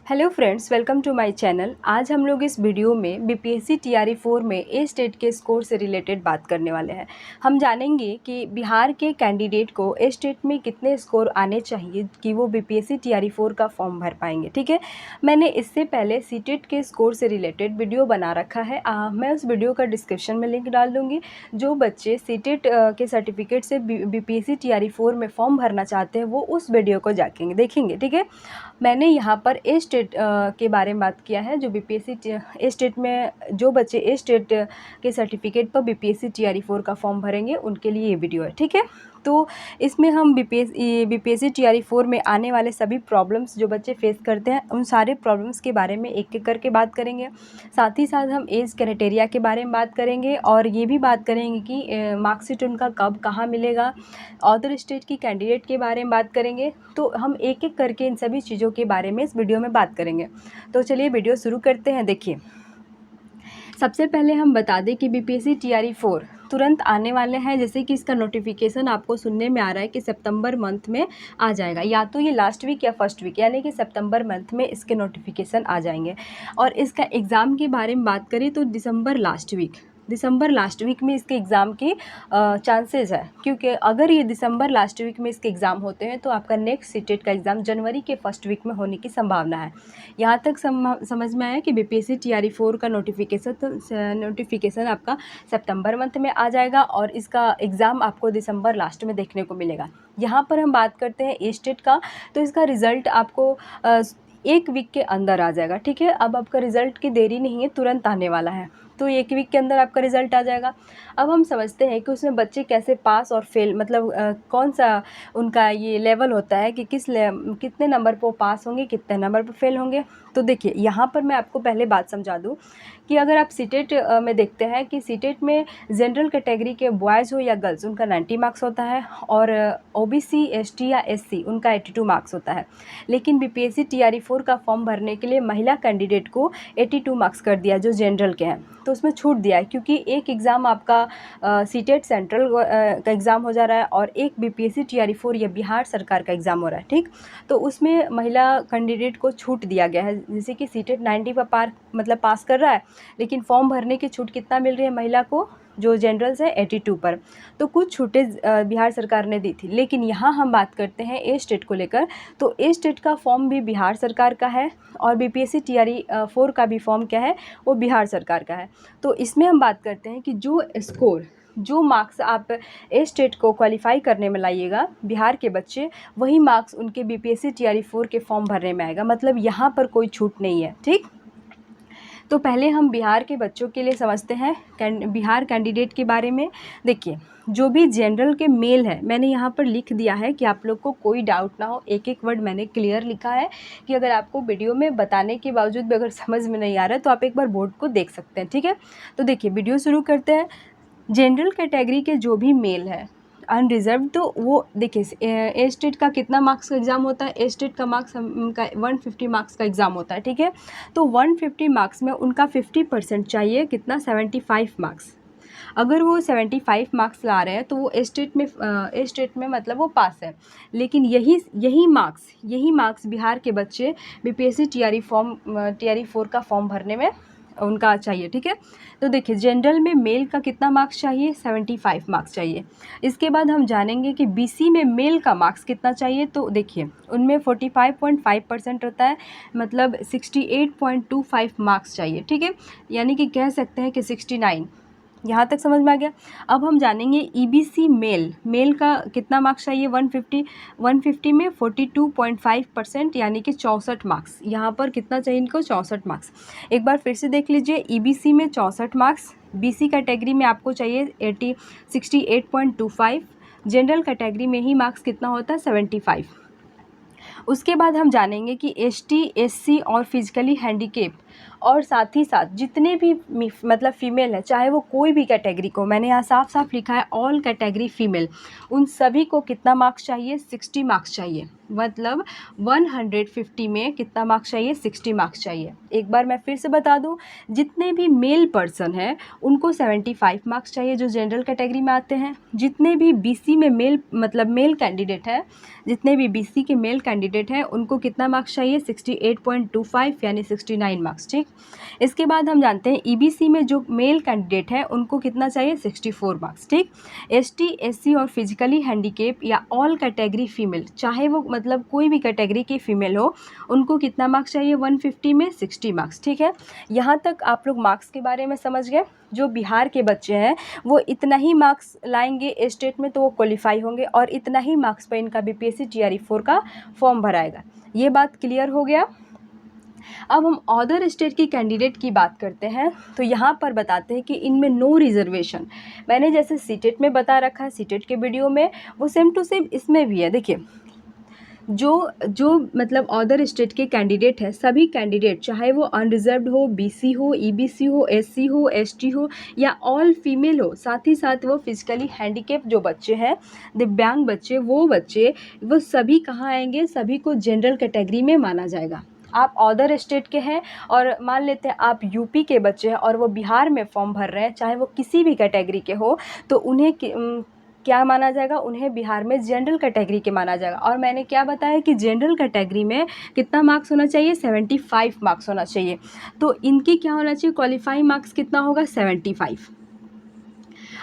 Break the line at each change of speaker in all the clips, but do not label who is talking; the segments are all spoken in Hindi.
Hello friends, welcome to my channel. आज हम लोग इस वीडियो में बीपीएससी टीआरई 4 में ए स्टेट के स्कोर से रिलेटेड बात करने वाले हैं। हम जानेंगे कि बिहार के कैंडिडेट को ए स्टेट में कितने स्कोर आने चाहिए कि वो बीपीएससी टीआरई 4 का फॉर्म भर पाएंगे। ठीक है, मैंने इससे पहले सीटेट के स्कोर से रिलेटेड वीडियो बना रखा है। मैं उस वीडियो का डिस्क्रिप्शन में लिंक डाल दूँगी। जो बच्चे सीटेट के सर्टिफिकेट से बीपीएससी टीआरई 4 में फॉर्म भरना चाहते हैं वो उस वीडियो को जाके देखेंगे। ठीक है, मैंने यहाँ पर ए स्टेट के बारे में बात किया है। जो बीपीएससी ए स्टेट में जो बच्चे ए स्टेट के सर्टिफिकेट पर बीपीएससी टीआरई 4 का फॉर्म भरेंगे उनके लिए ये वीडियो है। ठीक है, तो इसमें हम बीपीएससी टीआरई 4 में आने वाले सभी प्रॉब्लम्स जो बच्चे फेस करते हैं उन सारे प्रॉब्लम्स के बारे में एक एक करके बात करेंगे। साथ ही साथ हम एज क्राइटेरिया के बारे में बात करेंगे और ये भी बात करेंगे कि मार्कशीट उनका कब कहाँ मिलेगा। अदर स्टेट की कैंडिडेट के बारे में बात करेंगे। तो हम एक एक करके इन सभी चीज़ों के बारे में इस वीडियो में बात करेंगे। तो चलिए वीडियो शुरू करते हैं। देखिए, सबसे पहले हम बता दें कि बीपीएससी टीआरई 4 तुरंत आने वाले हैं। जैसे कि इसका नोटिफिकेशन आपको सुनने में आ रहा है कि सितंबर मंथ में आ जाएगा, या तो ये लास्ट वीक या फर्स्ट वीक, यानी कि सितंबर मंथ में इसके नोटिफिकेशन आ जाएंगे। और इसका एग्ज़ाम के बारे में बात करें तो दिसंबर लास्ट वीक में इसके एग्ज़ाम की चांसेस है, क्योंकि अगर ये दिसंबर लास्ट वीक में इसके एग्ज़ाम होते हैं तो आपका नेक्स्ट सीटेट का एग्ज़ाम जनवरी के फर्स्ट वीक में होने की संभावना है। यहाँ तक समझ में आया कि बीपीएससी टीआरई 4 का नोटिफिकेशन आपका सितंबर मंथ में आ जाएगा और इसका एग्ज़ाम आपको दिसंबर लास्ट में देखने को मिलेगा। यहाँ पर हम बात करते हैं ए स्टेट का, तो इसका रिज़ल्ट आपको एक वीक के अंदर आ जाएगा। ठीक है, अब आपका रिज़ल्ट की देरी नहीं है, तुरंत आने वाला है, तो एक वीक के अंदर आपका रिज़ल्ट आ जाएगा। अब हम समझते हैं कि उसमें बच्चे कैसे पास और फेल, मतलब कौन सा उनका ये लेवल होता है कि कितने नंबर पर पास होंगे, कितने नंबर पर फेल होंगे। तो देखिए, यहाँ पर मैं आपको पहले बात समझा दूँ कि अगर आप सीटेट में देखते हैं कि सीटेट में जनरल कैटेगरी के बॉयज़ हो या गर्ल्स उनका 90 मार्क्स होता है और ओबीसी, एसटी या एससी उनका 82 मार्क्स होता है। लेकिन बीपीएससी टीआरई 4 का फॉर्म भरने के लिए महिला कैंडिडेट को 82 मार्क्स कर दिया जो जनरल के हैं, तो उसमें छूट दिया है, क्योंकि एक एग्ज़ाम आपका सीटेट सेंट्रल का एग्ज़ाम हो जा रहा है और एक बीपीएससी टीआरई 4 या बिहार सरकार का एग्ज़ाम हो रहा है। ठीक, तो उसमें महिला कैंडिडेट को छूट दिया गया है। जैसे कि सीटेट 90 पर पास कर रहा है, लेकिन फॉर्म भरने की छूट कितना मिल रही है महिला को जो जनरल से 82 पर, तो कुछ छूटें बिहार सरकार ने दी थी। लेकिन यहाँ हम बात करते हैं ए स्टेट को लेकर, तो ए स्टेट का फॉर्म भी बिहार सरकार का है और बीपीएससी टीआरई 4 का भी फॉर्म क्या है, वो बिहार सरकार का है। तो इसमें हम बात करते हैं कि जो मार्क्स आप ए स्टेट को क्वालिफाई करने में लाइएगा बिहार के बच्चे, वही मार्क्स उनके बीपीएससी टीआरई 4 के फॉर्म भरने में आएगा। मतलब यहाँ पर कोई छूट नहीं है। ठीक, तो पहले हम बिहार के बच्चों के लिए समझते हैं बिहार कैंडिडेट के बारे में। देखिए, जो भी जनरल के मेल है, मैंने यहाँ पर लिख दिया है कि आप लोग को कोई डाउट ना हो, एक एक वर्ड मैंने क्लियर लिखा है कि अगर आपको वीडियो में बताने के बावजूद भी अगर समझ में नहीं आ रहा है तो आप एक बार बोर्ड को देख सकते हैं। ठीक है, तो देखिए वीडियो शुरू करते हैं। जनरल कैटेगरी के जो भी मेल है अनरिजर्व, तो वो देखिए ए स्टेट का कितना मार्क्स का एग्ज़ाम होता है, ए स्टेट का मार्क्स का 150 मार्क्स का एग्ज़ाम होता है। ठीक है, तो 150 मार्क्स में उनका 50% चाहिए, कितना, 75 मार्क्स। अगर वो 75 मार्क्स ला रहे हैं तो वो ए स्टेट में मतलब वो पास है। लेकिन यही मार्क्स बिहार के बच्चे बीपीएससी टीआरई 4 का फॉर्म भरने में उनका चाहिए। ठीक है, तो देखिए जनरल में मेल का कितना मार्क्स चाहिए, 75 मार्क्स चाहिए। इसके बाद हम जानेंगे कि बीसी में मेल का मार्क्स कितना चाहिए। तो देखिए उनमें 45.5% रहता है, मतलब 68.25 मार्क्स चाहिए। ठीक है, यानी कि कह सकते हैं कि 69। यहाँ तक समझ में आ गया। अब हम जानेंगे ईबीसी मेल का कितना मार्क्स चाहिए। 150 में 42.5%, यानी कि 64 मार्क्स। यहाँ पर कितना चाहिए इनको, 64 मार्क्स। एक बार फिर से देख लीजिए, ईबीसी में 64 मार्क्स, बीसी कैटेगरी में आपको चाहिए 68.25, जनरल कैटेगरी में ही मार्क्स कितना होता है, 75। उसके बाद हम जानेंगे कि एसटी, एससी और फिजिकली हैंडीकेप और साथ ही साथ जितने भी मतलब फीमेल है, चाहे वो कोई भी कैटेगरी को, मैंने यहाँ साफ लिखा है ऑल कैटेगरी फीमेल, उन सभी को कितना मार्क्स चाहिए, 60 मार्क्स चाहिए। मतलब 150 में कितना मार्क्स चाहिए, 60 मार्क्स चाहिए। एक बार मैं फिर से बता दूं, जितने भी मेल पर्सन हैं उनको 75 मार्क्स चाहिए जो जनरल कैटेगरी में आते हैं। जितने भी बीसी में मेल मतलब मेल कैंडिडेट है, जितने भी बीसी के मेल कैंडिडेट हैं उनको कितना मार्क्स चाहिए, 68.25 यानी 69 मार्क्स। ठीक, इसके बाद हम जानते हैं ईबीसी में जो मेल कैंडिडेट है उनको कितना चाहिए, 64 मार्क्स। ठीक, एसटी, एससी और फिजिकली हैंडीकेप या ऑल कैटेगरी फीमेल, चाहे वो मतलब कोई भी कैटेगरी की फीमेल हो, उनको कितना मार्क्स चाहिए, 150 में 60 मार्क्स। ठीक है, यहाँ तक आप लोग मार्क्स के बारे में समझ गए। जो बिहार के बच्चे हैं वो इतना ही मार्क्स लाएंगे स्टेट में तो वो क्वालिफाई होंगे, और इतना ही मार्क्स पर इनका बीपीएससी टीआरई 4 का फॉर्म भराएगा। ये बात क्लियर हो गया। अब हम अदर स्टेट की कैंडिडेट की बात करते हैं, तो यहाँ पर बताते हैं कि इनमें नो रिजर्वेशन। मैंने जैसे सीटेट में बता रखा है, सीटेट के वीडियो में, वो सेम टू सेम इसमें भी है। देखिए, जो जो मतलब अदर स्टेट के कैंडिडेट है, सभी कैंडिडेट चाहे वो अनरिजर्व्ड हो, बीसी हो, ईबीसी हो, एससी हो, एसटी हो या ऑल फीमेल हो, साथ ही साथ वो फिजिकली हैंडीकेप जो बच्चे हैं, दिव्यांग बच्चे, वो सभी कहाँ आएंगे, सभी को जनरल कैटेगरी में माना जाएगा। आप अदर स्टेट के हैं और मान लेते हैं आप यूपी के बच्चे हैं और वो बिहार में फॉर्म भर रहे हैं, चाहे वो किसी भी कैटेगरी के हो, तो उन्हें क्या माना जाएगा, उन्हें बिहार में जनरल कैटेगरी के माना जाएगा। और मैंने क्या बताया कि जनरल कैटेगरी में कितना मार्क्स होना चाहिए, 75 मार्क्स होना चाहिए। तो इनकी क्या होना चाहिए, क्वालिफाइंग मार्क्स कितना होगा, 75।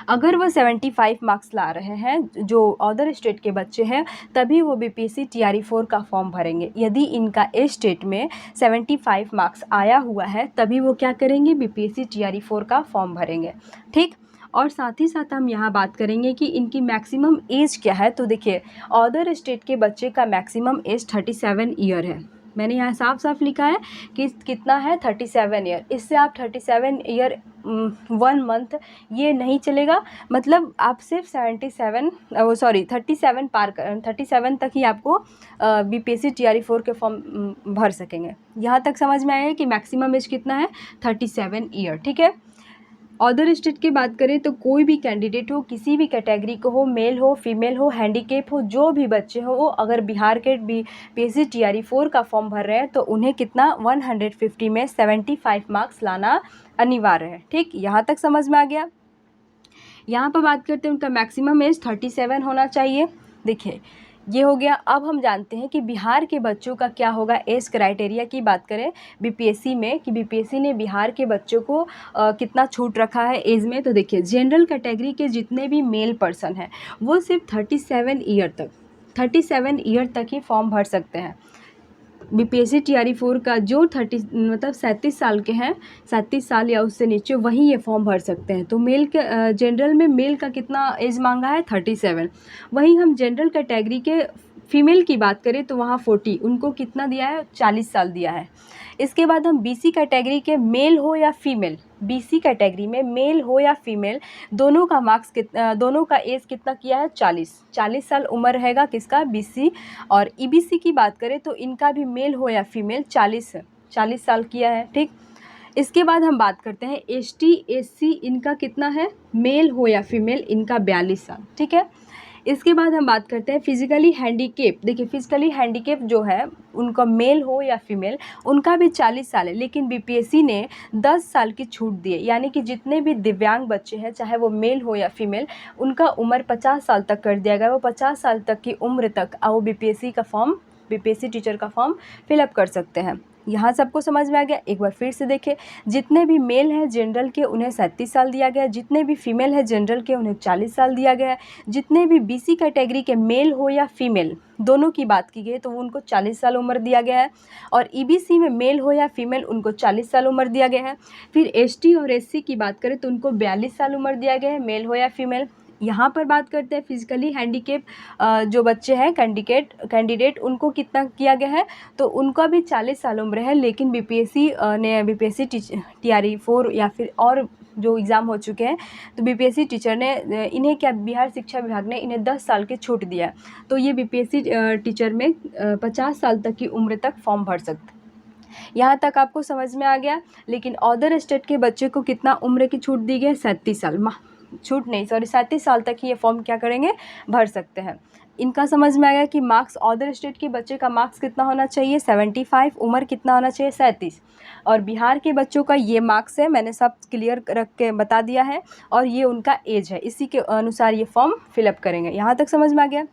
अगर वो 75 मार्क्स ला रहे हैं जो अदर स्टेट के बच्चे हैं, तभी वो बीपीएससी टीआरई 4 का फॉर्म भरेंगे। यदि इनका ए स्टेट में 75 मार्क्स आया हुआ है, तभी वो क्या करेंगे, बीपीएससी टीआरई 4 का फॉर्म भरेंगे। ठीक, और साथ ही साथ हम यहाँ बात करेंगे कि इनकी मैक्सिमम एज क्या है। तो देखिए, अदर स्टेट के बच्चे का मैक्सिमम एज 37 ईयर है। मैंने यहाँ साफ साफ लिखा है कि कितना है, 37 ईयर। इससे आप 37 ईयर 1 मंथ ये नहीं चलेगा, मतलब आप सिर्फ 37 तक ही आपको बीपीएससी टीआरई 4 के फॉर्म भर सकेंगे। यहाँ तक समझ में आया कि मैक्सिमम एज कितना है, 37 ईयर। ठीक है, अदर स्टेट की बात करें तो कोई भी कैंडिडेट हो, किसी भी कैटेगरी को हो, मेल हो, फीमेल हो, हैंडीकेप हो, जो भी बच्चे हो, वो अगर बिहार के बीपीएससी टीआरई 4 का फॉर्म भर रहे हैं तो उन्हें कितना 150 में 75 मार्क्स लाना अनिवार्य है। ठीक, यहाँ तक समझ में आ गया। यहाँ पर बात करते हैं उनका मैक्सिमम एज 37 होना चाहिए। देखिए, ये हो गया। अब हम जानते हैं कि बिहार के बच्चों का क्या होगा एज क्राइटेरिया की बात करें बीपीएससी में, कि बीपीएससी ने बिहार के बच्चों को कितना छूट रखा है एज में। तो देखिए, जनरल कैटेगरी के जितने भी मेल पर्सन हैं वो सिर्फ 37 ईयर तक ही फॉर्म भर सकते हैं। बीपीएससी टीआरई 4 का जो 37 साल के हैं, 37 साल या उससे नीचे, वही ये फॉर्म भर सकते हैं। तो मेल के जनरल में मेल का कितना एज मांगा है, 37। वहीं हम जनरल कैटेगरी के फीमेल की बात करें तो वहाँ 40, उनको कितना दिया है, 40 साल दिया है। इसके बाद हम बीसी कैटेगरी के मेल हो या फीमेल, बीसी कैटेगरी में मेल हो या फीमेल, दोनों का एज कितना किया है, 40 साल उम्र रहेगा किसका, बीसी। और ईबीसी की बात करें तो इनका भी मेल हो या फीमेल 40 साल किया है। ठीक, इसके बाद हम बात करते हैं एसटी, एससी, इनका कितना है, मेल हो या फीमेल, इनका 42 साल। ठीक है, इसके बाद हम बात करते हैं फिजिकली हैंडीकेप। देखिए, फिजिकली हैंडीकेप जो है उनका मेल हो या फीमेल, उनका भी 40 साल है, लेकिन बीपीएससी ने 10 साल की छूट दी है। यानी कि जितने भी दिव्यांग बच्चे हैं, चाहे वो मेल हो या फीमेल, उनका उम्र 50 साल तक कर दिया गया। वो 50 साल तक की उम्र तक वो बीपीएससी टीचर का फॉर्म फिलअप कर सकते हैं। यहाँ सबको समझ में आ गया। एक बार फिर से देखें, जितने भी मेल हैं जनरल के उन्हें 37 साल दिया गया है, जितने भी फीमेल हैं जनरल के उन्हें 40 साल दिया गया है, जितने भी बीसी कैटेगरी के मेल हो या फीमेल, दोनों की बात की गई तो उनको 40 साल उम्र दिया गया है, और ईबीसी में मेल हो या फीमेल उनको 40 साल उम्र दिया गया है। फिर एसटी और एससी की बात करें तो उनको 42 साल उम्र दिया गया है, मेल हो या फीमेल। यहाँ पर बात करते हैं फिजिकली हैंडीकेप जो बच्चे हैं कैंडिडेट, उनको कितना किया गया है, तो उनका भी 40 साल उम्र है, लेकिन बीपीएससी टीआरई 4 या फिर और जो एग्ज़ाम हो चुके हैं, तो बीपीएससी टीचर ने इन्हें क्या, बिहार शिक्षा विभाग ने इन्हें 10 साल की छूट दिया है। तो ये बीपीएससी टीचर में 50 साल तक की उम्र तक फॉर्म भर सकते हैं। यहाँ तक आपको समझ में आ गया। लेकिन अदर स्टेट के बच्चे को कितना उम्र की छूट दी गई है, 37 साल। छूट नहीं, सॉरी 37 साल तक ही ये फॉर्म क्या करेंगे, भर सकते हैं। इनका समझ में आ गया कि मार्क्स अदर स्टेट के बच्चे का मार्क्स कितना होना चाहिए 75, उम्र कितना होना चाहिए 37, और बिहार के बच्चों का ये मार्क्स है, मैंने सब क्लियर रख के बता दिया है, और ये उनका एज है, इसी के अनुसार ये फॉर्म फिलअप करेंगे। यहाँ तक समझ में आ गया।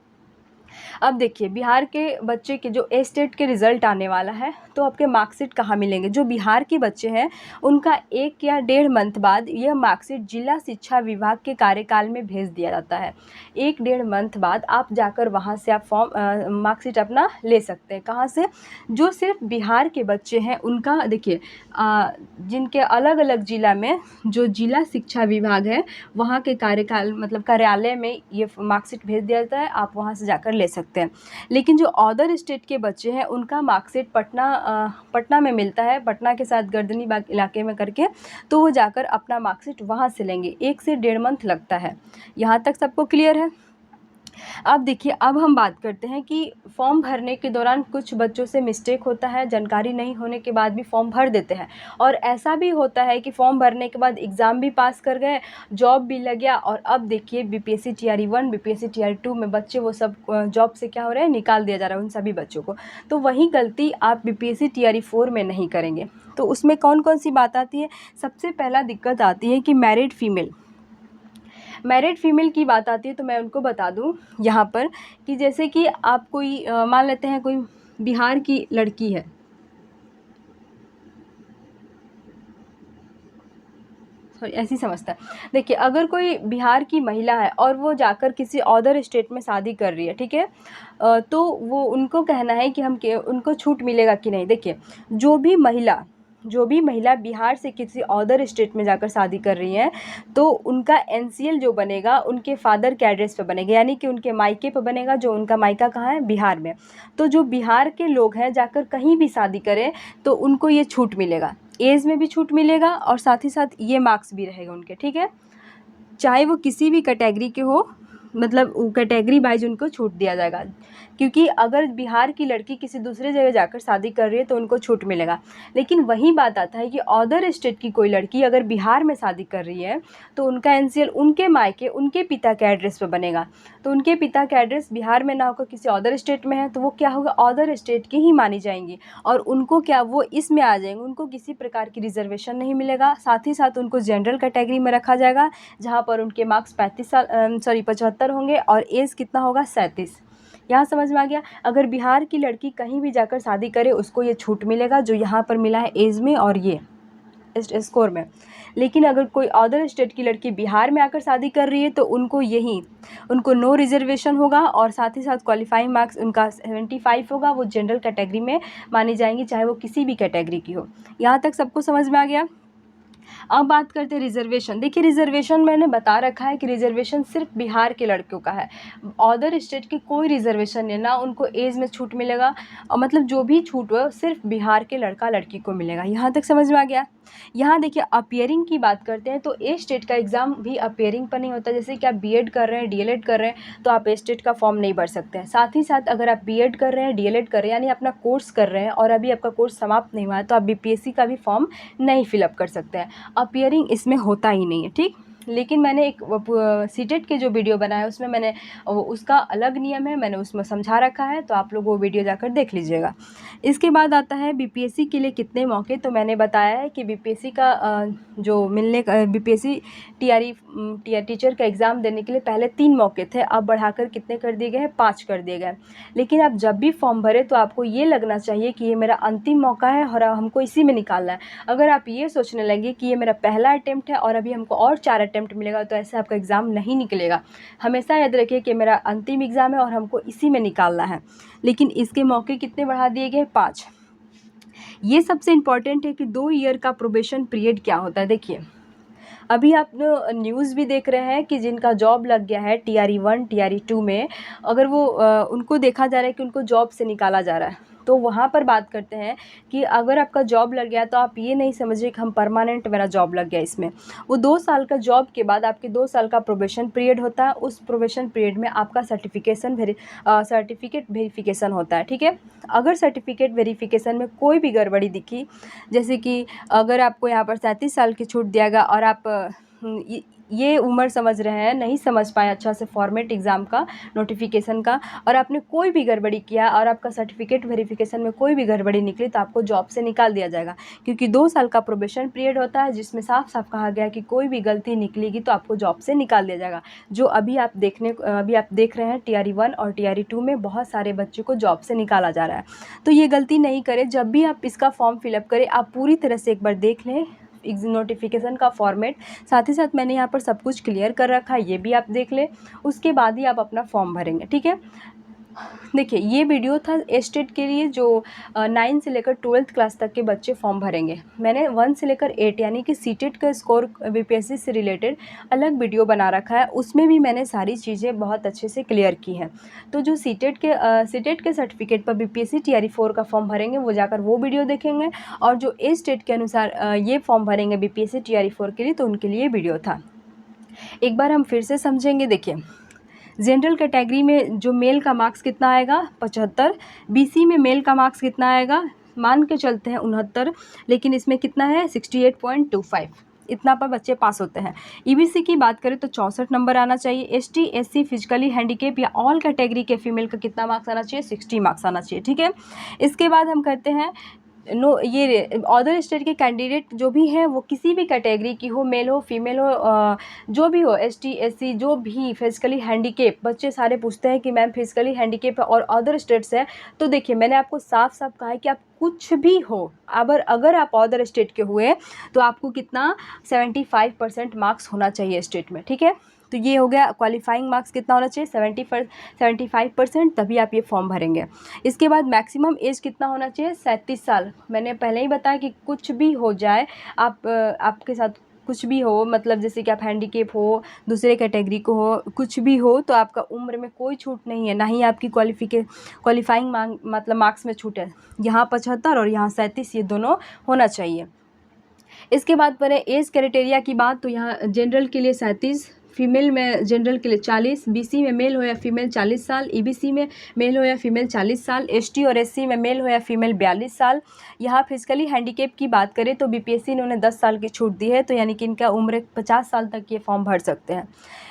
अब देखिए बिहार के बच्चे के जो ए स्टेट के रिज़ल्ट आने वाला है, तो आपके मार्कशीट कहाँ मिलेंगे। जो बिहार के बच्चे हैं उनका 1 या 1.5 मंथ बाद यह मार्कशीट जिला शिक्षा विभाग के कार्यकाल में भेज दिया जाता है। 1-1.5 मंथ बाद आप जाकर वहाँ से आप फॉर्म मार्कशीट अपना ले सकते हैं। कहाँ से, जो सिर्फ बिहार के बच्चे हैं उनका देखिए जिनके अलग अलग ज़िला में जो जिला शिक्षा विभाग है वहाँ के कार्यकाल मतलब कार्यालय में ये मार्कशीट भेज दिया जाता है, आप वहाँ से जाकर ले सकते हैं। लेकिन जो अदर स्टेट के बच्चे हैं उनका मार्कशीट पटना में मिलता है, पटना के साथ गर्दनीबाग इलाके में करके, तो वो जाकर अपना मार्कशीट वहाँ से लेंगे। 1 से 1.5 मंथ लगता है। यहाँ तक सबको क्लियर है। अब देखिए, अब हम बात करते हैं कि फॉर्म भरने के दौरान कुछ बच्चों से मिस्टेक होता है, जानकारी नहीं होने के बाद भी फॉर्म भर देते हैं, और ऐसा भी होता है कि फॉर्म भरने के बाद एग्ज़ाम भी पास कर गए, जॉब भी लग गया, और अब देखिए बीपीएससी टीआरई 1 बीपीएससी टीआरई 2 में बच्चे वो सब जॉब से क्या हो रहे हैं, निकाल दिया जा रहा है उन सभी बच्चों को। तो वही गलती आप बीपीएससी टीआरई 4 में नहीं करेंगे। तो उसमें कौन कौन सी बात आती है, सबसे पहला दिक्कत आती है कि मैरिड फीमेल की बात आती है। तो मैं उनको बता दूं यहाँ पर कि जैसे कि आप कोई मान लेते हैं कोई बिहार की लड़की है, सॉरी ऐसी समझता है। देखिए अगर कोई बिहार की महिला है और वो जाकर किसी अदर स्टेट में शादी कर रही है, ठीक है, तो वो उनको कहना है कि उनको छूट मिलेगा कि नहीं। देखिए जो भी महिला बिहार से किसी अदर स्टेट में जाकर शादी कर रही हैं, तो उनका एनसीएल जो बनेगा उनके फादर के एड्रेस पे बनेगा, यानी कि उनके मायके पे बनेगा, जो उनका मायका कहाँ है, बिहार में। तो जो बिहार के लोग हैं जाकर कहीं भी शादी करें तो उनको ये छूट मिलेगा, एज में भी छूट मिलेगा, और साथ ही साथ ये मार्क्स भी रहेगा उनके, ठीक है, चाहे वो किसी भी कैटेगरी के हो, मतलब कैटेगरी वाइज उनको छूट दिया जाएगा। क्योंकि अगर बिहार की लड़की किसी दूसरे जगह जाकर शादी कर रही है तो उनको छूट मिलेगा। लेकिन वही बात आता है कि अदर स्टेट की कोई लड़की अगर बिहार में शादी कर रही है तो उनका एनसीएल उनके मायके उनके पिता के एड्रेस पर बनेगा। तो उनके पिता का एड्रेस बिहार में ना होकर किसी अदर स्टेट में है, तो वो क्या होगा, अदर स्टेट की ही मानी जाएंगी, और उनको क्या वो इसमें आ जाएंगे, उनको किसी प्रकार की रिजर्वेशन नहीं मिलेगा। साथ ही साथ उनको जनरल कैटेगरी में रखा जाएगा, जहाँ पर उनके मार्क्स 75 होंगे और एज कितना होगा, 37। यहाँ समझ में आ गया। अगर बिहार की लड़की कहीं भी जाकर शादी करे उसको ये छूट मिलेगा जो यहाँ पर मिला है एज में और ये स्कोर में। लेकिन अगर कोई अदर स्टेट की लड़की बिहार में आकर शादी कर रही है तो उनको नो रिजर्वेशन होगा, और साथ ही साथ क्वालिफाइंग मार्क्स उनका 75 होगा, वो जनरल कैटेगरी में मानी जाएंगी, चाहे वो किसी भी कैटेगरी की हो। यहाँ तक सबको समझ में आ गया। अब बात करते हैं रिजर्वेशन। देखिए रिजर्वेशन मैंने बता रखा है कि रिजर्वेशन सिर्फ बिहार के लड़कियों का है, अदर स्टेट की कोई रिजर्वेशन नहीं, ना उनको एज में छूट मिलेगा, और मतलब जो भी छूट हो सिर्फ बिहार के लड़का लड़की को मिलेगा। यहाँ तक समझ में आ गया। यहाँ देखिए अपियरिंग की बात करते हैं तो ए स्टेट का एग्ज़ाम भी अपियरिंग पर नहीं होता। जैसे कि आप बीएड कर रहे हैं, डीएलएड कर रहे हैं, तो आप ए स्टेट का फॉर्म नहीं भर सकते हैं। साथ ही साथ अगर आप बीएड कर रहे हैं, डीएलएड कर रहे हैं, यानी अपना कोर्स कर रहे हैं और अभी आपका कोर्स समाप्त नहीं हुआ है, तो आप बीपीएससी का भी फॉर्म नहीं फिलअप कर सकते हैं। अपियरिंग इसमें होता ही नहीं है, ठीक। लेकिन मैंने एक सीटेट के जो वीडियो बनाया उसमें मैंने उसका अलग नियम है, मैंने उसमें समझा रखा है, तो आप लोग वो वीडियो जाकर देख लीजिएगा। इसके बाद आता है बीपीएससी के लिए कितने मौके। तो मैंने बताया है कि बीपीएससी का जो मिलने का बीपीएससी टीआरई टीचर का एग्ज़ाम देने के लिए पहले 3 मौके थे, अब बढ़ाकर कितने कर दिए गए हैं, 5 कर दिए गए। लेकिन आप जब भी फॉर्म भरें तो आपको ये लगना चाहिए कि ये मेरा अंतिम मौका है और हमको इसी में निकालना है। अगर आप ये सोचने लगे कि ये मेरा पहला अटेम्प्ट है और अभी हमको और 4 अटेम्प्ट मिलेगा, तो ऐसे आपका एग्ज़ाम नहीं निकलेगा। हमेशा याद रखिए कि मेरा अंतिम एग्ज़ाम है और हमको इसी में निकालना है। लेकिन इसके मौके कितने बढ़ा दिए गए, 5। ये सबसे इम्पॉर्टेंट है कि 2 ईयर का प्रोबेशन पीरियड क्या होता है। देखिए अभी आप न्यूज़ भी देख रहे हैं कि जिनका जॉब लग गया है टीआरई 1 टीआरई 2 में, अगर वो उनको देखा जा रहा है कि उनको जॉब से निकाला जा रहा है, तो वहाँ पर बात करते हैं कि अगर आपका जॉब लग गया तो आप ये नहीं समझिए कि हम परमानेंट मेरा जॉब लग गया इसमें। वो 2 साल का जॉब के बाद आपके 2 साल का प्रोबेशन पीरियड होता है। उस प्रोबेशन पीरियड में आपका सर्टिफिकेट वेरिफिकेशन होता है, ठीक है। अगर सर्टिफिकेट वेरिफिकेशन में कोई भी गड़बड़ी दिखी, जैसे कि अगर आपको यहाँ पर 37 साल की छूट दिया गया और आप ये उम्र समझ रहे हैं, नहीं समझ पाए अच्छा से फॉर्मेट एग्ज़ाम का, नोटिफिकेशन का, और आपने कोई भी गड़बड़ी किया और आपका सर्टिफिकेट वेरिफिकेशन में कोई भी गड़बड़ी निकली तो आपको जॉब से निकाल दिया जाएगा, क्योंकि 2 साल का प्रोबेशन पीरियड होता है जिसमें साफ साफ कहा गया है कि कोई भी गलती निकलेगी तो आपको जॉब से निकाल दिया जाएगा। जो अभी आप देख रहे हैं TRE 1 और TRE 2 में बहुत सारे बच्चों को जॉब से निकाला जा रहा है। तो ये गलती नहीं करें। जब भी आप इसका फॉर्म फिलअप करें आप पूरी तरह से एक बार देख लें नोटिफिकेशन का फॉर्मेट, साथ ही साथ मैंने यहाँ पर सब कुछ क्लियर कर रखा है, ये भी आप देख लें, उसके बाद ही आप अपना फॉर्म भरेंगे। ठीक है, देखिए ये वीडियो था स्टेट के लिए जो 9 से लेकर 12th क्लास तक के बच्चे फॉर्म भरेंगे। मैंने 1 से लेकर 8 यानी कि सीटेट का स्कोर बीपीएससी से रिलेटेड अलग वीडियो बना रखा है, उसमें भी मैंने सारी चीज़ें बहुत अच्छे से क्लियर की हैं। तो जो सीटेट के सर्टिफिकेट पर बीपीएससी TRE 4 का फॉर्म भरेंगे वो जाकर वो वीडियो देखेंगे, और जो स्टेट के अनुसार ये फॉर्म भरेंगे बीपीएससी TRE 4 के लिए तो उनके लिए वीडियो था। एक बार हम फिर से समझेंगे। देखिए, जनरल कैटेगरी में जो मेल का मार्क्स कितना आएगा 75, BC में मेल का मार्क्स कितना आएगा, मान के चलते हैं 69, लेकिन इसमें कितना है 68.25, इतना पर बच्चे पास होते हैं। EBC की बात करें तो 64 नंबर आना चाहिए। ST SC फिजिकली हैंडीकेप या ऑल कैटेगरी के फीमेल का कितना मार्क्स आना चाहिए 60 मार्क्स आना चाहिए। ठीक है, इसके बाद हम करते हैं ये अदर स्टेट के कैंडिडेट जो भी हैं वो किसी भी कैटेगरी की हो, मेल हो फीमेल हो, जो भी हो, ST SC जो भी फिजिकली हैंडीकेप, बच्चे सारे पूछते हैं कि मैम फिजिकली हैंडीकेप है और अदर स्टेट्स है, तो देखिए मैंने आपको साफ साफ कहा है कि आप कुछ भी हो, अगर आप अदर स्टेट के हुए तो आपको कितना 75% मार्क्स होना चाहिए स्टेट में। ठीक है, तो ये हो गया क्वालिफाइंग मार्क्स कितना होना चाहिए 75%, तभी आप ये फॉर्म भरेंगे। इसके बाद मैक्सिमम एज कितना होना चाहिए 37 साल। मैंने पहले ही बताया कि कुछ भी हो जाए, आपके साथ कुछ भी हो, मतलब जैसे कि आप हैंडीकेप हो, दूसरे कैटेगरी को हो, कुछ भी हो, तो आपका उम्र में कोई छूट नहीं है, ना ही आपकी क्वालिफाइंग मतलब मार्क्स में छूट है। यहाँ 75 और यहाँ 37 ये दोनों होना चाहिए। इसके बाद पर एज क्राइटेरिया की बात, तो यहाँ जनरल के लिए 37, फीमेल में जनरल के लिए 40, BC में मेल हो या फीमेल 40 साल, EBC में मेल हो या फीमेल 40 साल, ST और SC में मेल हो या फीमेल 42 साल। यहाँ फिजिकली हैंडीकेप की बात करें तो BPSC ने उन्हें 10 साल की छूट दी है, तो यानी कि इनका उम्र 50 साल तक ये फॉर्म भर सकते हैं।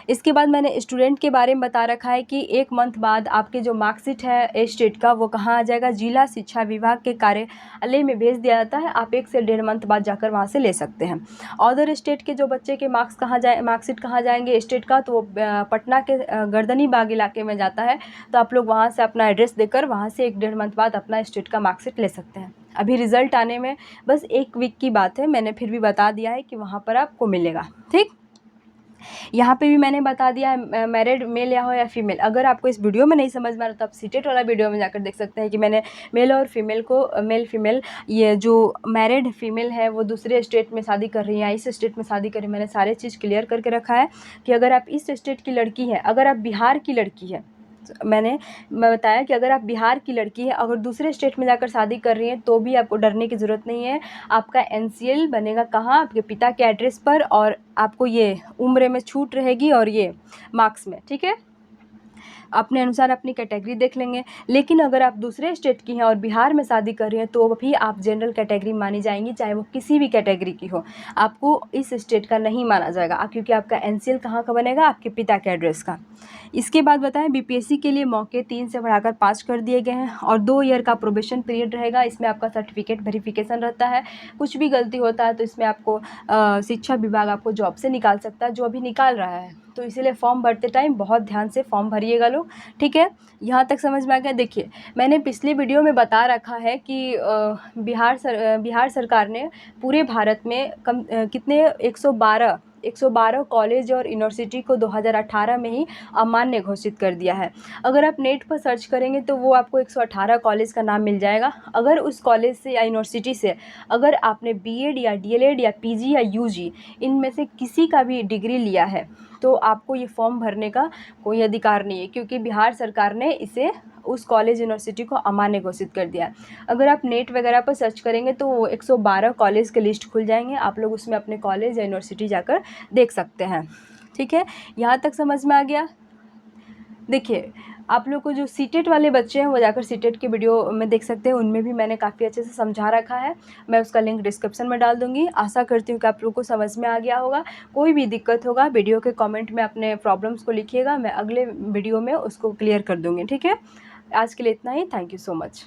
इसके बाद मैंने स्टूडेंट के बारे में बता रखा है कि 1 मंथ बाद आपके जो मार्कशीट है स्टेट का वो कहाँ आ जाएगा, जिला शिक्षा विभाग के कार्यालय में भेज दिया जाता है। आप 1 से 1.5 मंथ बाद जाकर वहाँ से ले सकते हैं। अदर स्टेट के जो बच्चे के मार्कशीट कहाँ जाएंगे स्टेट का, तो वो पटना के गर्दनी बाग इलाके में जाता है, तो आप लोग वहाँ से अपना एड्रेस देकर वहाँ से 1-1.5 मंथ बाद अपना स्टेट का मार्कशीट ले सकते हैं। अभी रिज़ल्ट आने में बस 1 वीक की बात है, मैंने फिर भी बता दिया है कि वहाँ पर आपको मिलेगा। ठीक, यहाँ पे भी मैंने बता दिया है मैरिड मेल या हो या फीमेल। अगर आपको इस वीडियो में नहीं समझ में आ रहा तो आप सीटेट वाला वीडियो में जाकर देख सकते हैं कि मैंने मेल और फीमेल को मेल फीमेल, ये जो मैरिड फीमेल है वो दूसरे स्टेट में शादी कर रही है या इस स्टेट में शादी कर रही है, मैंने सारे चीज़ क्लियर करके रखा है कि अगर आप इस स्टेट की लड़की है, अगर आप बिहार की लड़की है, मैं बताया कि अगर आप बिहार की लड़की है, अगर दूसरे स्टेट में जाकर शादी कर रही हैं तो भी आपको डरने की ज़रूरत नहीं है। आपका NCL बनेगा कहाँ, आपके पिता के एड्रेस पर, और आपको ये उम्र में छूट रहेगी और ये मार्क्स में। ठीक है, अपने अनुसार अपनी कैटेगरी देख लेंगे। लेकिन अगर आप दूसरे स्टेट की हैं और बिहार में शादी कर रही हैं तो भी आप जनरल कैटेगरी मानी जाएंगी, चाहे वो किसी भी कैटेगरी की हो, आपको इस स्टेट का नहीं माना जाएगा, क्योंकि आपका NCL कहाँ का बनेगा, आपके पिता के एड्रेस का। इसके बाद बताएं BPSC के लिए मौके 3 से बढ़ाकर 5 कर दिए गए हैं और 2 ईयर का प्रोबेशन पीरियड रहेगा। इसमें आपका सर्टिफिकेट वेरिफिकेशन रहता है, कुछ भी गलती होता है तो इसमें आपको शिक्षा विभाग आपको जॉब से निकाल सकता है, जो अभी निकाल रहा है। तो इसीलिए फॉर्म भरते टाइम बहुत ध्यान से फॉर्म भरिएगा लोग। ठीक है, यहाँ तक समझ में आ गया। देखिए, मैंने पिछले वीडियो में बता रखा है कि बिहार सरकार ने पूरे भारत में कितने 112 कॉलेज और यूनिवर्सिटी को 2018 में ही अमान्य घोषित कर दिया है। अगर आप नेट पर सर्च करेंगे तो वो आपको 118 कॉलेज का नाम मिल जाएगा। अगर उस कॉलेज से या यूनिवर्सिटी से अगर आपने BEd या DLEd या PG या UG इनमें से किसी का भी डिग्री लिया है तो आपको ये फॉर्म भरने का कोई अधिकार नहीं है, क्योंकि बिहार सरकार ने इसे उस कॉलेज यूनिवर्सिटी को अमान्य घोषित कर दिया है। अगर आप नेट वगैरह पर सर्च करेंगे तो वो 112 कॉलेज के लिस्ट खुल जाएंगे, आप लोग उसमें अपने कॉलेज या यूनिवर्सिटी जाकर देख सकते हैं। ठीक है, यहाँ तक समझ में आ गया। देखिए, आप लोग को जो सीटेट वाले बच्चे हैं वो जाकर सीटेट के वीडियो में देख सकते हैं, उनमें भी मैंने काफ़ी अच्छे से समझा रखा है। मैं उसका लिंक डिस्क्रिप्शन में डाल दूँगी। आशा करती हूँ कि आप लोग को समझ में आ गया होगा। कोई भी दिक्कत होगा वीडियो के कमेंट में अपने प्रॉब्लम्स को लिखिएगा, मैं अगले वीडियो में उसको क्लियर कर दूँगी, ठीक है। आज के लिए इतना ही। Thank you so much.